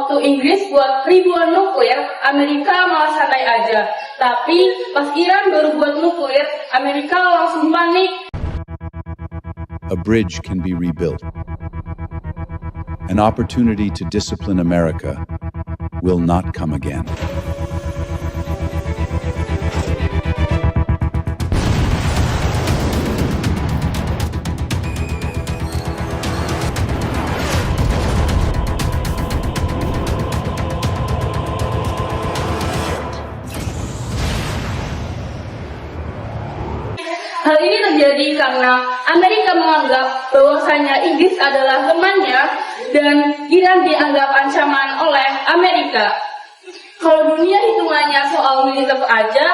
Waktu Inggris buat ribuan nuklir, Amerika malah santai aja. Tapi pas Iran baru buat nuklir, Amerika langsung panik. A bridge can be rebuilt. An opportunity to discipline America will not come again. Hal ini terjadi karena Amerika menganggap bahwasanya Inggris adalah temannya dan Iran dianggap ancaman oleh Amerika. Kalau dunia hitungannya soal militer aja,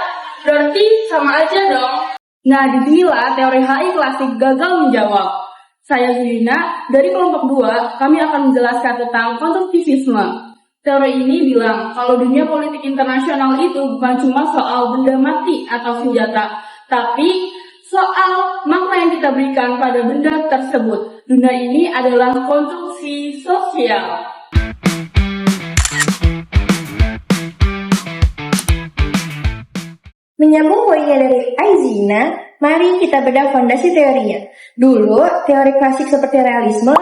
berarti sama aja dong. Nah, disinilah teori HI klasik gagal menjawab. Saya Zulina, dari kelompok 2, kami akan menjelaskan tentang konstruktivisme. Teori ini bilang kalau dunia politik internasional itu bukan cuma soal benda mati atau senjata, tapi soal makna yang kita berikan pada benda tersebut. Dunia ini adalah konstruksi sosial. Menyambung poinnya dari Aizina, mari kita bedah fondasi teorinya. Dulu, teori klasik seperti realisme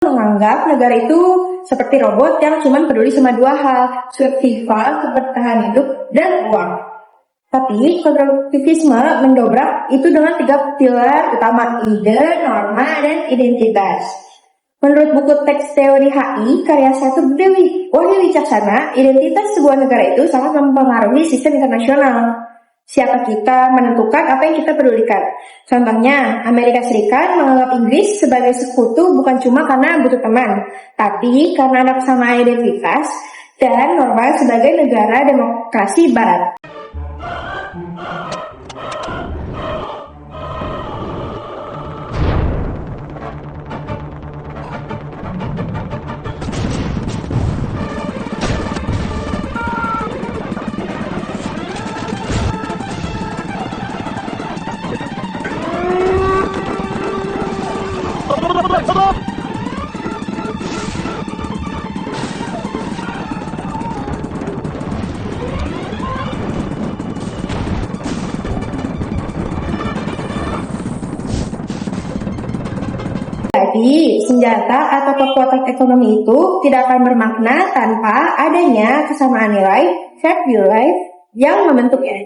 menganggap negara itu seperti robot yang cuma peduli sama dua hal, survival, kebertahan hidup, dan uang. Tapi konstruktivisme mendobrak itu dengan 3 pilar utama, ide, norma, dan identitas. Menurut buku teks teori HI karya Satu Dewi Wahyu Wicaksana, identitas sebuah negara itu sangat mempengaruhi sistem internasional. Siapa kita menentukan apa yang kita pedulikan. Contohnya, Amerika Serikat menganggap Inggris sebagai sekutu bukan cuma karena butuh teman, tapi karena ada kesamaan identitas dan norma sebagai negara demokrasi Barat. Jadi, senjata atau kekuatan ekonomi itu tidak akan bermakna tanpa adanya kesamaan nilai, value life, yang membentuknya.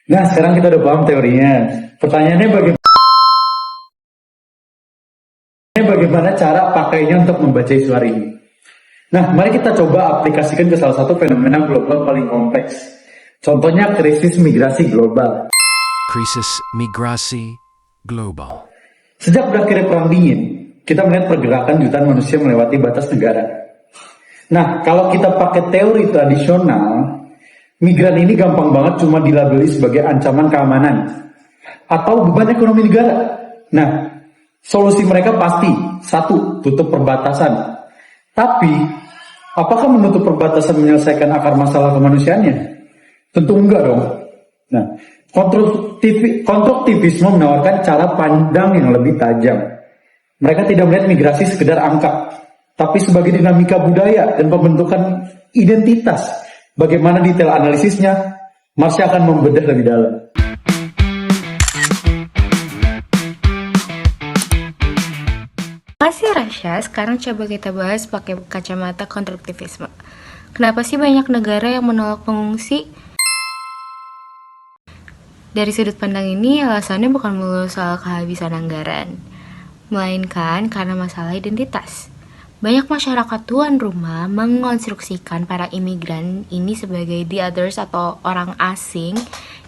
Nah, sekarang kita udah paham teorinya. Pertanyaannya bagaimana cara pakainya untuk membaca suara ini? Nah, mari kita coba aplikasikan ke salah satu fenomena global paling kompleks. Contohnya krisis migrasi global. Krisis migrasi global. Sejak berakhirnya Perang Dingin, kita melihat pergerakan jutaan manusia melewati batas negara. Nah, kalau kita pakai teori tradisional, migran ini gampang banget cuma dilabeli sebagai ancaman keamanan atau beban ekonomi negara. Nah, solusi mereka pasti, 1, tutup perbatasan. Tapi, apakah menutup perbatasan menyelesaikan akar masalah kemanusiaannya? Tentu enggak dong. Nah, konstruktivisme menawarkan cara pandang yang lebih tajam. Mereka tidak melihat migrasi sekedar angka, tapi sebagai dinamika budaya dan pembentukan identitas. Bagaimana detail analisisnya, Marsha akan membedah lebih dalam. Makasih Rasya, sekarang coba kita bahas pakai kacamata konstruktivisme. Kenapa sih banyak negara yang menolak pengungsi? Dari sudut pandang ini, alasannya bukan melulu soal kehabisan anggaran, melainkan karena masalah identitas. Banyak masyarakat tuan rumah mengonstruksikan para imigran ini sebagai the others atau orang asing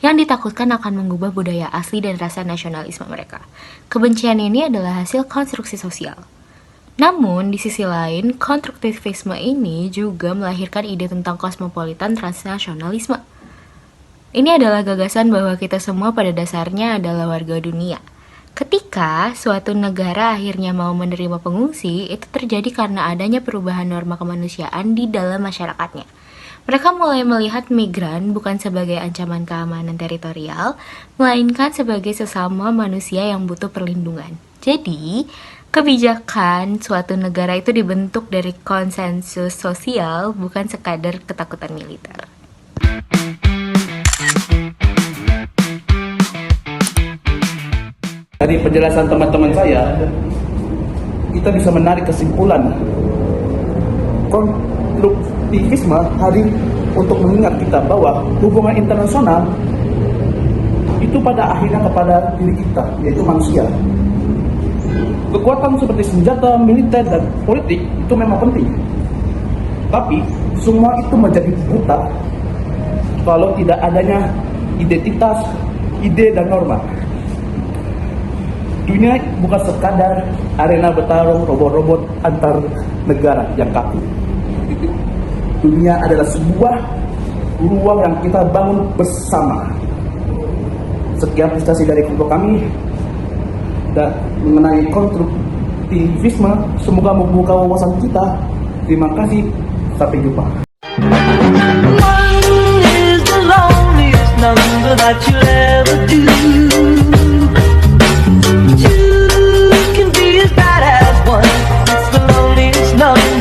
yang ditakutkan akan mengubah budaya asli dan rasa nasionalisme mereka. Kebencian ini adalah hasil konstruksi sosial. Namun, di sisi lain, konstruktivisme ini juga melahirkan ide tentang kosmopolitan transnasionalisme. Ini adalah gagasan bahwa kita semua pada dasarnya adalah warga dunia. Ketika suatu negara akhirnya mau menerima pengungsi, itu terjadi karena adanya perubahan norma kemanusiaan di dalam masyarakatnya. Mereka mulai melihat migran bukan sebagai ancaman keamanan teritorial, melainkan sebagai sesama manusia yang butuh perlindungan. Jadi, kebijakan suatu negara itu dibentuk dari konsensus sosial, bukan sekadar ketakutan militer. Dari penjelasan teman-teman saya, kita bisa menarik kesimpulan konstruktivisme hadir untuk mengingat kita bahwa hubungan internasional itu pada akhirnya kepada diri kita, yaitu manusia. Kekuatan seperti senjata, militer, dan politik itu memang penting. Tapi semua itu menjadi buta kalau tidak adanya identitas, ide, dan norma. Dunia bukan sekadar arena bertarung robot-robot antar negara yang kaku. Dunia adalah sebuah ruang yang kita bangun bersama. Sekian prestasi dari kelompok kami dan mengenai konstruktivisme, semoga membuka wawasan kita. Terima kasih, sampai jumpa.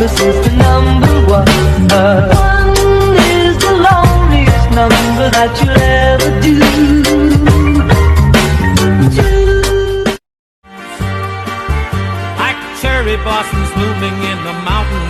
Since the number one is the loneliest number that you'll ever do. Like cherry blossoms blooming in the mountains